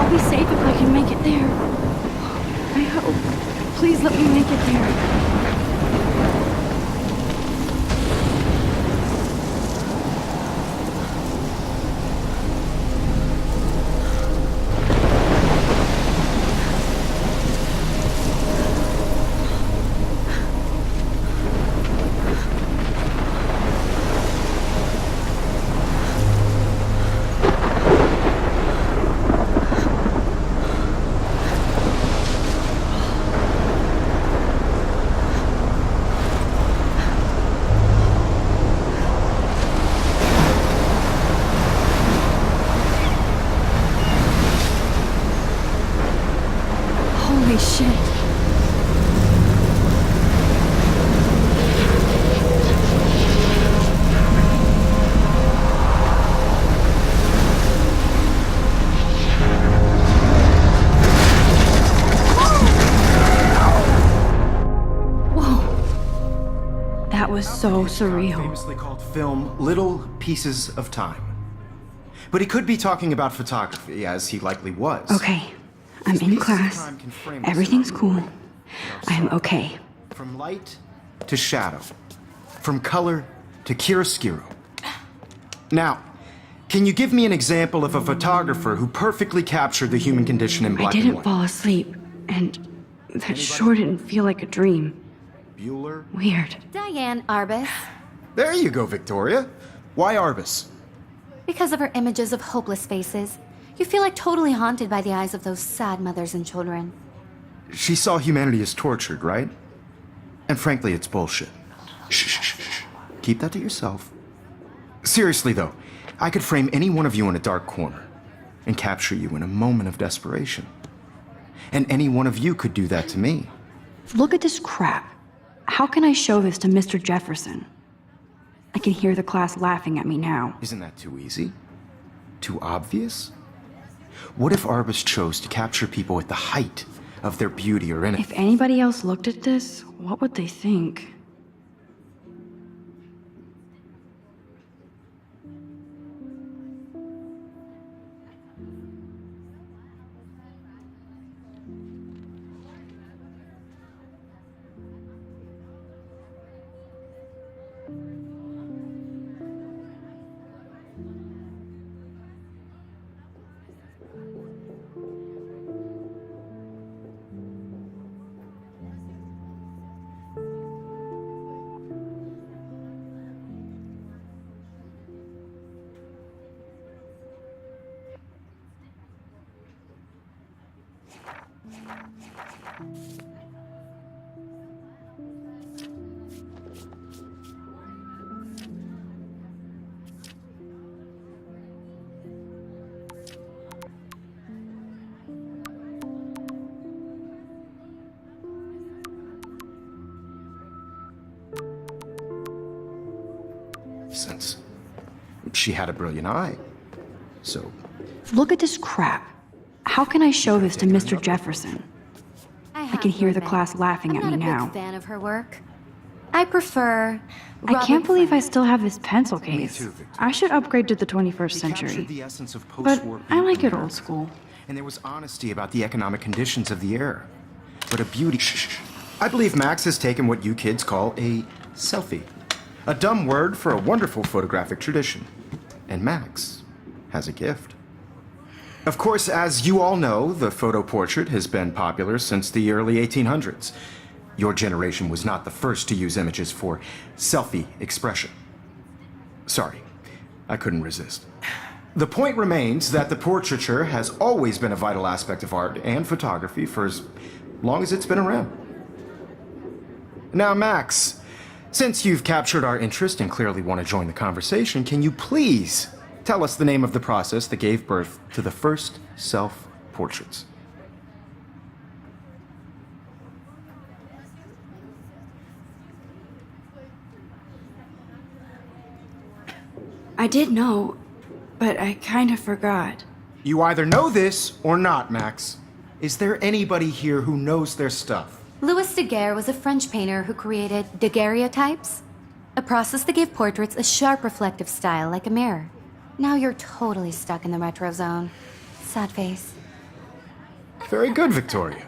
I'll be safe if I can make it there. I hope. Please let me make it there. Holy shit. Whoa. That was so surreal. Famously called film Little Pieces of Time. But he could be talking about photography, as he likely was. Okay. I'm in class. Everything's cool. I'm okay. From light to shadow. From color to chiaroscuro. Now, can you give me an example of a photographer who perfectly captured the human condition in black and I didn't white? fall asleep, and that sure didn't feel like a dream. Bueller? Weird. Diane Arbus. There you go, Victoria. Why Arbus? Because of her images of hopeless faces, you feel like totally haunted by the eyes of those sad mothers and children. She saw humanity as tortured, right? And frankly, it's bullshit. Shh, shh, shh, shh. Keep that to yourself. Seriously, though, I could frame any one of you in a dark corner and capture you in a moment of desperation. And any one of you could do that to me. Look at this crap. How can I show this to Mr. Jefferson? I can hear the class laughing at me now. Isn't that too easy? Too obvious? What if Arbus chose to capture people at the height of their beauty or innocence? If anybody else looked at this, what would they think? Since she had a brilliant eye. So, Look at this crap. How can I show this to Mr. Jefferson? I can hear the class laughing at me I'm not a now. big fan of her work. I prefer I can't believe I Frank. still have this pencil case. too, Victor. I should upgrade to the 21st he captured century. the essence of But post-war I like it beauty. old school. And there was honesty about the economic conditions of the era. But a beauty... Shh. I believe Max has taken what you kids call a selfie. A dumb word for a wonderful photographic tradition. And Max has a gift. Of course, as you all know, the photo portrait has been popular since the early 1800s. Your generation was not the first to use images for selfie expression. Sorry, I couldn't resist. The point remains that the portraiture has always been a vital aspect of art and photography for as long as it's been around. Now, Max, since you've captured our interest and clearly want to join the conversation, can you please tell us the name of the process that gave birth to the first self-portraits? I did know, but I kind of forgot. You either know this or not, Max. Is there anybody here who knows their stuff? Louis Daguerre was a French painter who created daguerreotypes, a process that gave portraits a sharp reflective style like a mirror. Now you're totally stuck in the retro zone. Sad face. Very good, Victoria.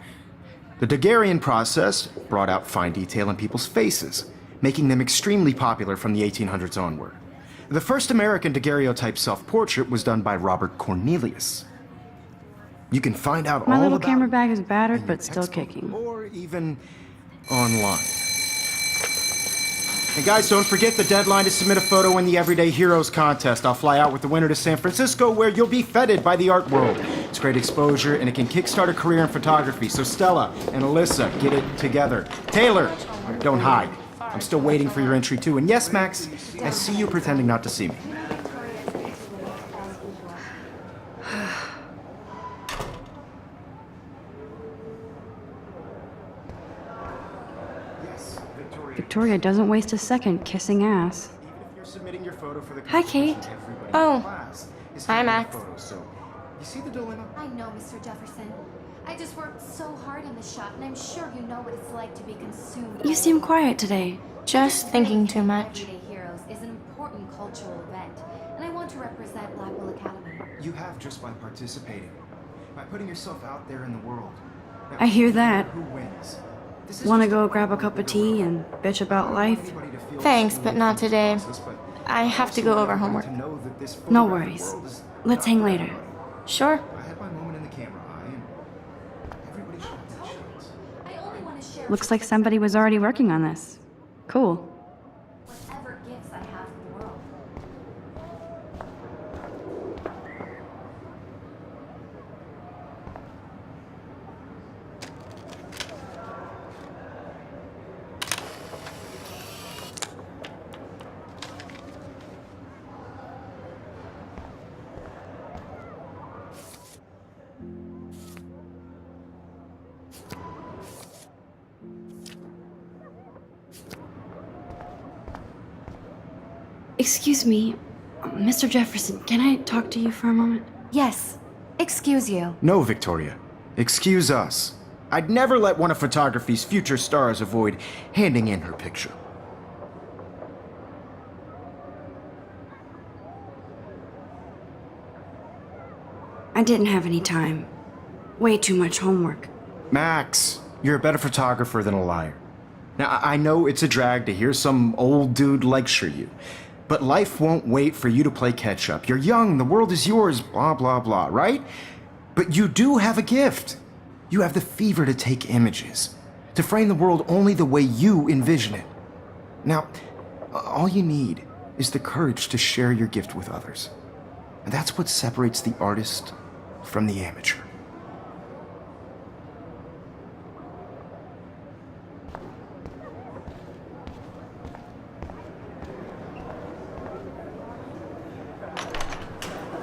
The daguerrean process brought out fine detail in people's faces, making them extremely popular from the 1800s onward. The first American daguerreotype self-portrait was done by Robert Cornelius. You can find out My all little about camera it bag is battered, in your but still textbook kicking. or even online. And guys, don't forget the deadline to submit a photo in the Everyday Heroes contest. I'll fly out with the winner to San Francisco, where you'll be feted by the art world. It's great exposure, and it can kickstart a career in photography. So Stella and Alyssa, get it together. Taylor, don't hide. I'm still waiting for your entry too. And yes, Max, I see you pretending not to see me. Victoria doesn't waste a second kissing ass. Even if you're submitting your photo for the Hi, Kate. competition, everybody Oh. in class is Hi, taking Max. photos, so you see the dilemma? I know, Mr. Jefferson. I just worked so hard on this shot, and I'm sure you know what it's like to be consumed. You seem quiet today. Just thinking too much. Everyday Heroes is an important cultural event, and I want to represent Blackwell Academy. You have just by participating, by putting yourself out there in the world. Now, I hear that. Who wins? This is Wanna just go a grab a cup of tea and bitch about life? anybody to feel Thanks, sorry but for not this today. process, but I have to go over homework. to know that this No photographic worries. world is Let's not hang for later. everybody. Sure. I had my moment in the camera eye, and everybody should have that chance. I only want to share Looks like somebody was already working on this. Cool. whatever gifts I have in the world. Excuse me, Mr. Jefferson, can I talk to you for a moment? Yes. Excuse you. No, Victoria. Excuse us. I'd never let one of photography's future stars avoid handing in her picture. I didn't have any time. Way too much homework. Max, you're a better photographer than a liar. Now, I know it's a drag to hear some old dude lecture you, but life won't wait for you to play catch up. You're young, the world is yours, blah, blah, blah, right? But you do have a gift. You have the fever to take images, to frame the world only the way you envision it. Now, all you need is the courage to share your gift with others. And that's what separates the artist from the amateur.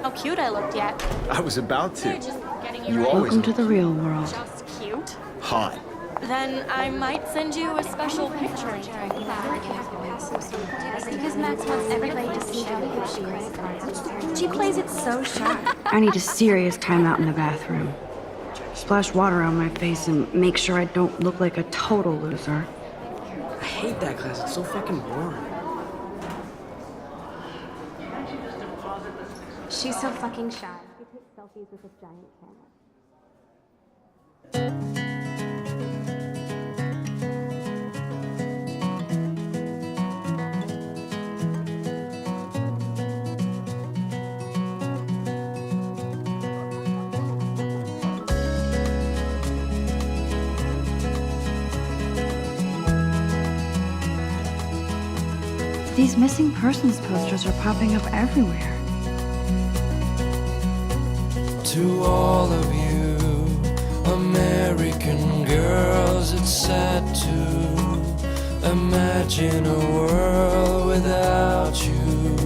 How cute I looked yet. I was about to. Just getting You ready. always Welcome to the real world. Just cute. hot. Then I might send you a special picture. Because Max wants everybody to see how good she is. She plays it so sharp. I need a serious timeout in the bathroom. Splash water on my face and make sure I don't look like a total loser. I hate that class. It's so fucking boring. She's so fucking shy. She takes selfies with a giant camera. These missing persons posters are popping up everywhere. To all of you American girls, it's sad to imagine a world without you.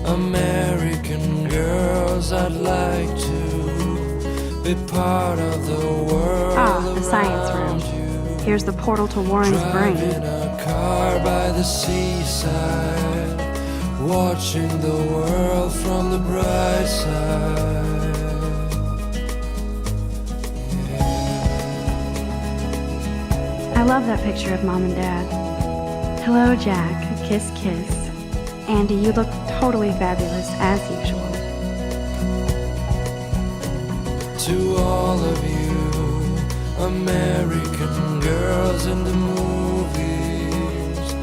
American girls, I'd like to be part of the world. Ah, the science room. around you. Here's the portal to Warren's Driving brain. a car by the seaside, watching the world from the bright side. I love that picture of Mom and Dad. Hello, Jack. Kiss, kiss. Andy, you look totally fabulous, as usual. To all of you American girls in the movies.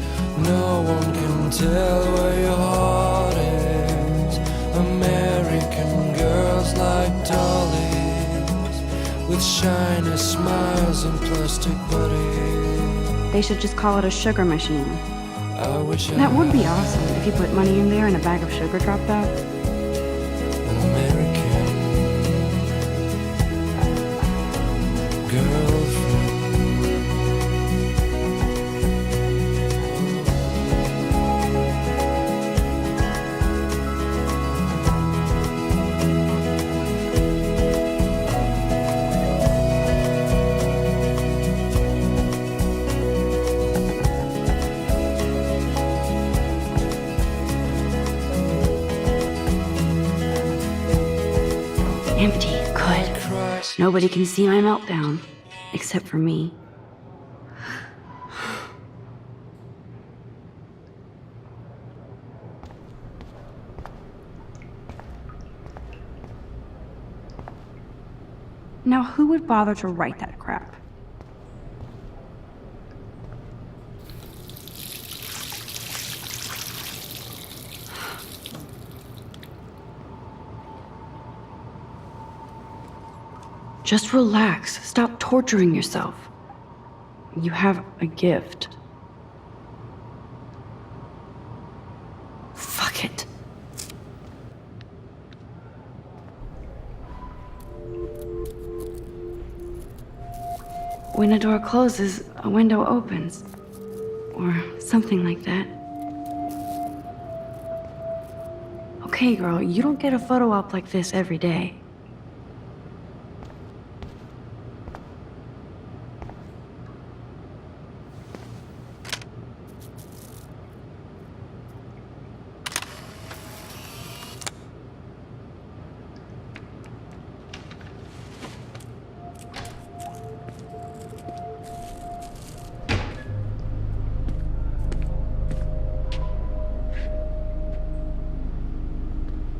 No one can tell where your heart is. American girls like dollies, with shiny smiles and plastic bodies. They should just call it a sugar machine. I wish That I would be awesome if you put money in there and a bag of sugar dropped out. an American girlfriend. Empty. Good. Nobody can see my meltdown. Except for me. Now, who would bother to write that crap? Just relax. Stop torturing yourself. You have a gift. Fuck it. When a door closes, a window opens. Or something like that. Okay, girl, you don't get a photo op like this every day.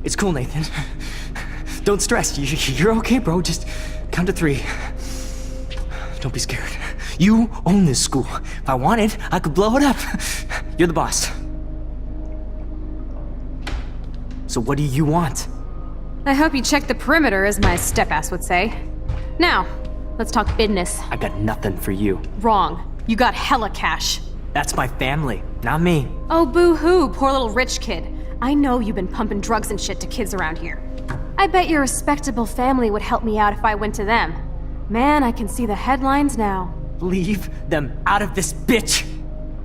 It's cool, Nathan. Don't stress. You're okay, bro. Just count to 3. Don't be scared. You own this school. If I wanted, I could blow it up. You're the boss. So what do you want? I hope you checked the perimeter, as my step-ass would say. Now, let's talk business. I got nothing for you. Wrong. You got hella cash. That's my family, not me. Oh, boo-hoo, poor little rich kid. I know you've been pumping drugs and shit to kids around here. I bet your respectable family would help me out if I went to them. Man, I can see the headlines now. Leave them out of this bitch!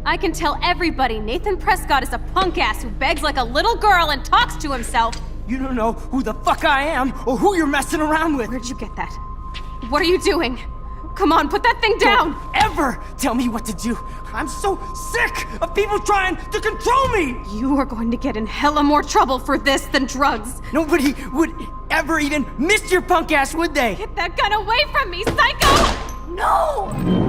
I can tell everybody Nathan Prescott is a punk ass who begs like a little girl and talks to himself. You don't know who the fuck I am or who you're messing around with. Where'd you get that? What are you doing? Come on, put that thing down! Don't ever tell me what to do. I'm so sick of people trying to control me. You are going to get in hella more trouble for this than drugs. Nobody would ever even miss your punk ass, would they? Get that gun away from me, psycho! No!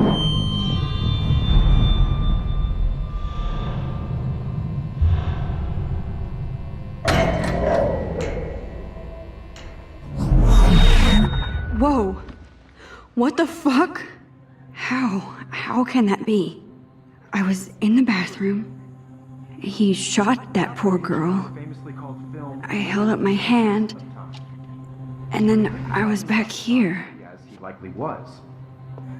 Whoa. What the fuck? How can that be? I was in the bathroom. He shot that poor girl. I held up my hand. And then I was back here. As he likely was.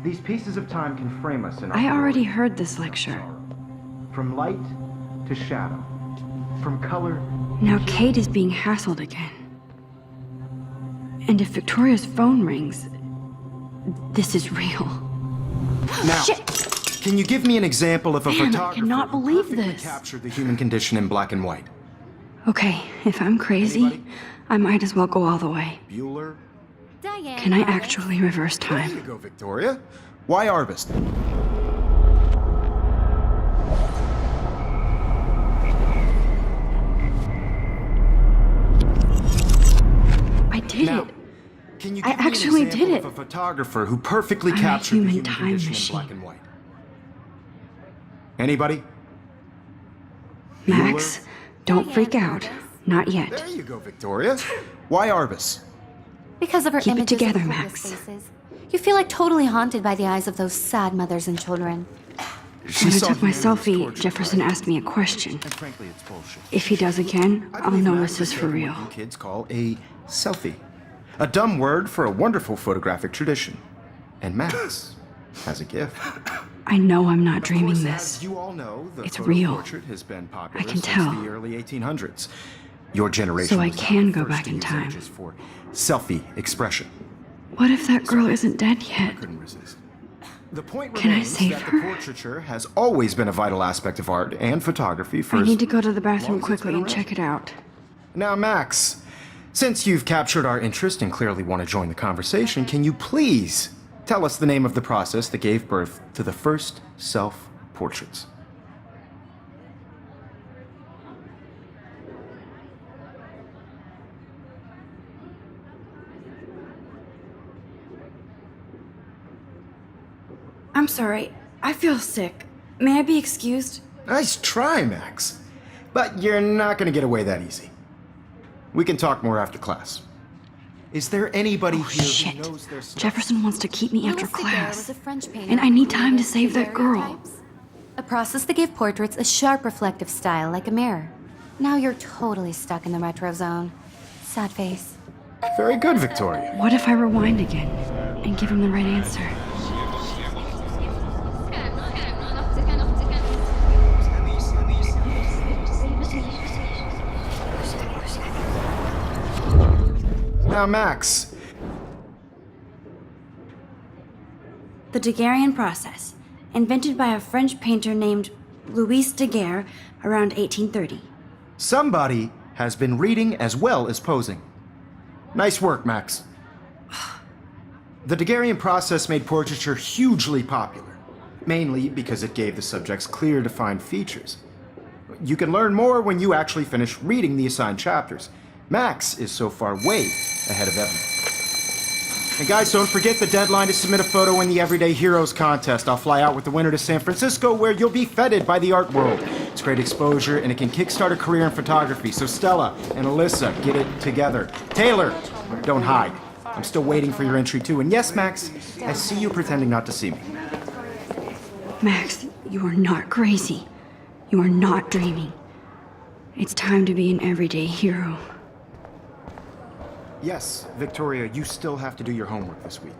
These pieces of time can frame us in our I already glory. heard this lecture. From light to shadow. From color. Now Kate is being hassled again. And if Victoria's phone rings, this is real. Now, Shit! can you give me an example of a Man, I photographer cannot who believe perfectly this. captured the human condition in black and white? Okay, if I'm crazy, Anybody? I might as well go all the way. Bueller? Diane. Can I Arbus. actually reverse There you time? go, Victoria. Why Arbus? I did Now, it. can you I give me actually an example did it. of a photographer who perfectly I'm a captured the human human time condition machine. in black and white? Anybody? Max, don't freak out. Not There yet. you go, Victoria. Why Arbus? Because of her Keep it images together, of Max. faces. You feel like totally haunted by the eyes of those sad mothers and children. She When I saw took my humanity as selfie, torture, Jefferson right? asked me a question. And frankly, it's bullshit. If he does again, I I'll believe know Max this is has for taken real. what you kids call a selfie. A dumb word for a wonderful photographic tradition. And Max has a gift. I know I'm not Of dreaming course, this. as you all know, the It's photo real. portrait has been popular I can since tell. the early 1800s. Your generation So I was not can the go first back to in use time. images for selfie expression. What if that girl isn't dead I yet? couldn't resist. The point Can I remains save that her? the portraiture has always been a vital aspect of art and photography for I as need to go to the long bathroom as it's quickly been and check it out. Now, Max, since you've captured our interest and clearly want to join the conversation, can you please tell us the name of the process that gave birth to the first self-portraits? I'm sorry. I feel sick. May I be excused? Nice try, Max. But you're not going to get away that easy. We can talk more after class. Is there anybody here Shit. who knows their stuff? Jefferson wants to keep me after Louis Daguerre was class. a French painter And I who need time to created save that girl. daguerreotypes, a process that gave portraits a sharp reflective style like a mirror. Now you're totally stuck in the retro zone. Sad face. Very good, Victoria. What if I rewind again and give him the right answer? Now, Max, The Daguerrean process, invented by a French painter named Louis Daguerre around 1830. somebody has been reading as well as posing. Nice work, Max. The Daguerrean process made portraiture hugely popular, mainly because it gave the subjects clear, defined features. You can learn more when you actually finish reading the assigned chapters. Max is so far way ahead of Evan. And guys, don't forget the deadline to submit a photo in the Everyday Heroes contest. I'll fly out with the winner to San Francisco, where you'll be feted by the art world. It's great exposure, and it can kickstart a career in photography. So Stella and Alyssa, get it together. Taylor, don't hide. I'm still waiting for your entry too. And yes, Max, I see you pretending not to see me. Max, you are not crazy. You are not dreaming. It's time to be an everyday hero. Yes, Victoria, you still have to do your homework this week.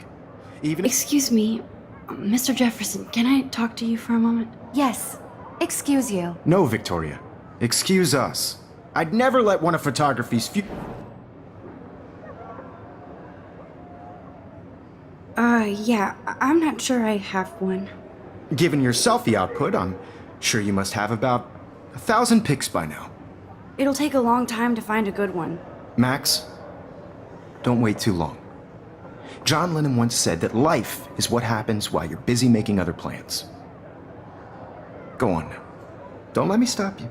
Even if... Excuse me, Mr. Jefferson, can I talk to you for a moment? Yes. Excuse you. No, Victoria. Excuse us. I'd never let one of photography's few... Yeah, I'm not sure I have one. Given your selfie output, I'm sure you must have about 1,000 pics by now. It'll take a long time to find a good one. Max, don't wait too long. John Lennon once said that life is what happens while you're busy making other plans. Go on now. Don't let me stop you.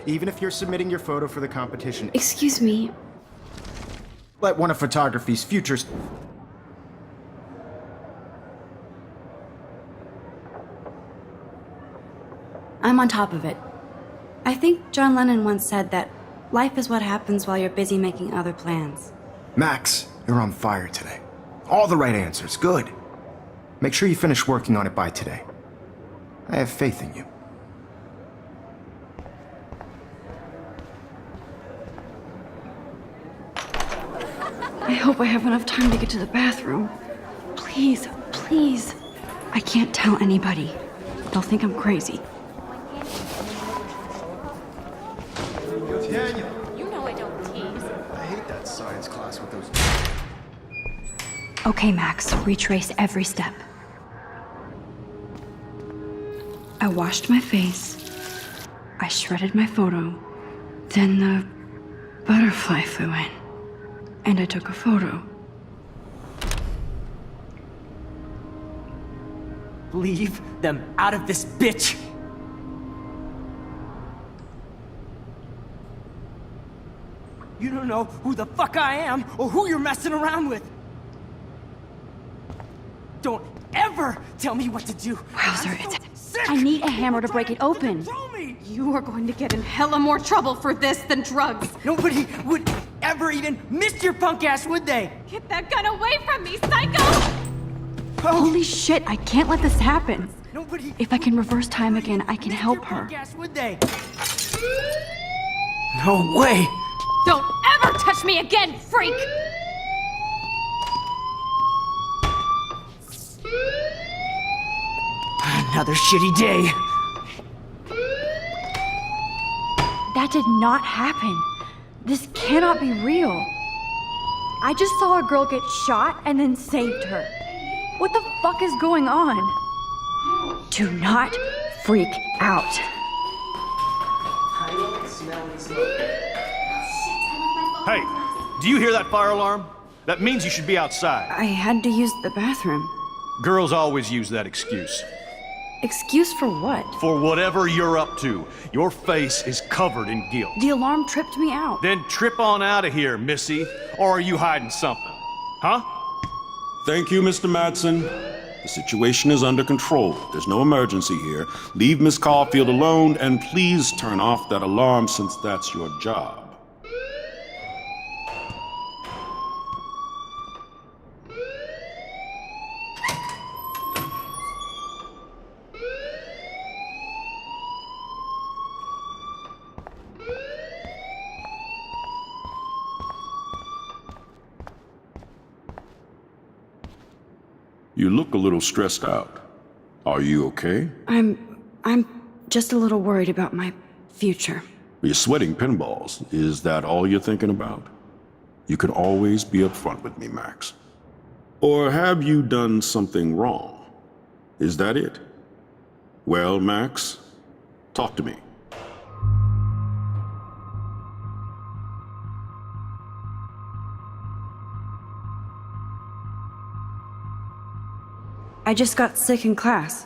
Even if you're submitting your photo for the competition, Excuse me, let one of photography's futures... I'm on top of it. I think John Lennon once said that life is what happens while you're busy making other plans. Max, you're on fire today. All the right answers, good. Make sure you finish working on it by today. I have faith in you. I hope I have enough time to get to the bathroom. Please, please. I can't tell anybody. They'll think I'm crazy. Daniel, You know I don't tease. I hate that science class with those... Okay, Max, retrace every step. I washed my face. I shredded my photo. Then the butterfly flew in. And I took a photo. Leave them out of this bitch! You don't know who the fuck I am or who you're messing around with! Don't ever tell me what to do. Wowzer, I'm so it's... sick. I need a hammer to You're break trying it open. control me. You are going to get in hella more trouble for this than drugs. Nobody would ever even miss your punk ass, would they? Get that gun away from me, psycho! Holy shit, I can't let this happen. Nobody. If I can reverse time again, I can miss help your her. punk ass, would they? No way. Don't ever touch me again, freak! Another shitty day. That did not happen. This cannot be real. I just saw a girl get shot and then saved her. What the fuck is going on? Do not freak out. Hey, do you hear that fire alarm? That means you should be outside. I had to use the bathroom. Girls always use that excuse. Excuse for what? For whatever you're up to, your face is covered in guilt. The alarm tripped me out. Then trip on out of here, Missy. Or are you hiding something? Huh? Thank you, Mr. Madsen. The situation is under control. There's no emergency here. Leave Miss Caulfield alone, and please turn off that alarm since that's your job. You look a little stressed out. Are you okay? I'm just a little worried about my future. You're sweating pinballs. Is that all you're thinking about? You can always be upfront with me, Max. Or have you done something wrong? Is that it? Well, Max, talk to me. I just got sick in class.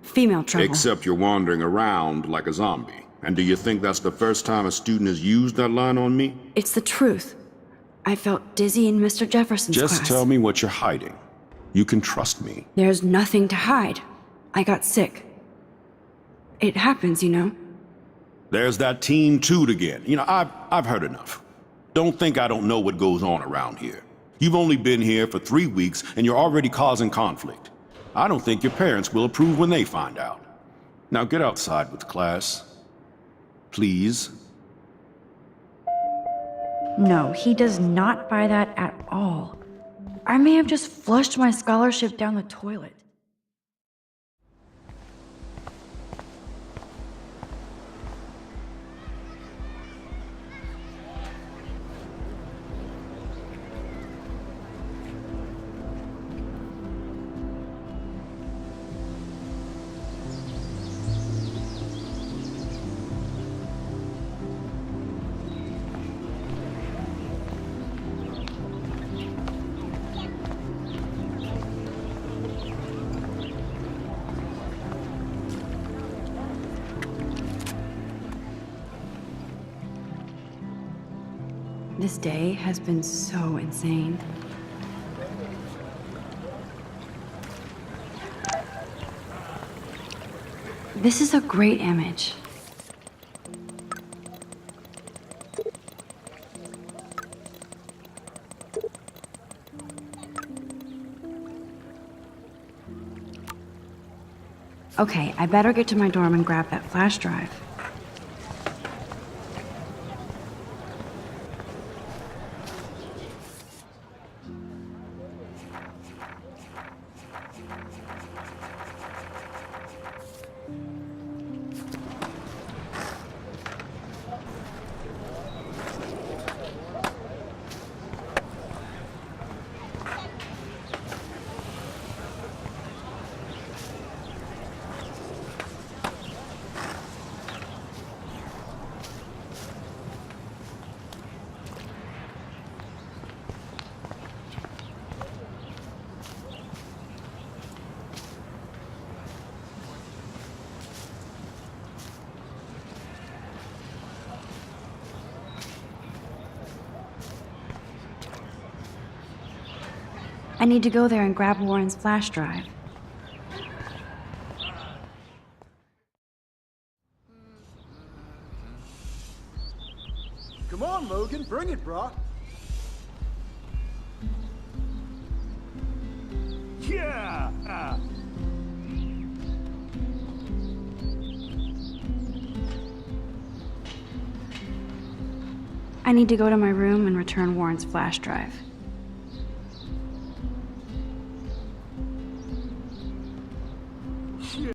Female trouble. Except you're wandering around like a zombie. And do you think that's the first time a student has used that line on me? It's the truth. I felt dizzy in Mr. Jefferson's class. Just tell me what you're hiding. You can trust me. There's nothing to hide. I got sick. It happens, you know. There's that teen toot again. You know, I've heard enough. Don't think I don't know what goes on around here. You've only been here for 3 weeks and you're already causing conflict. I don't think your parents will approve when they find out. Now get outside with class. Please. No, he does not buy that at all. I may have just flushed my scholarship down the toilet. This day has been so insane. This is a great image. Okay, I better get to my dorm and grab that flash drive. I need to go there and grab Warren's flash drive. Come on, Logan, bring it, brah. Yeah! I need to go to my room and return Warren's flash drive.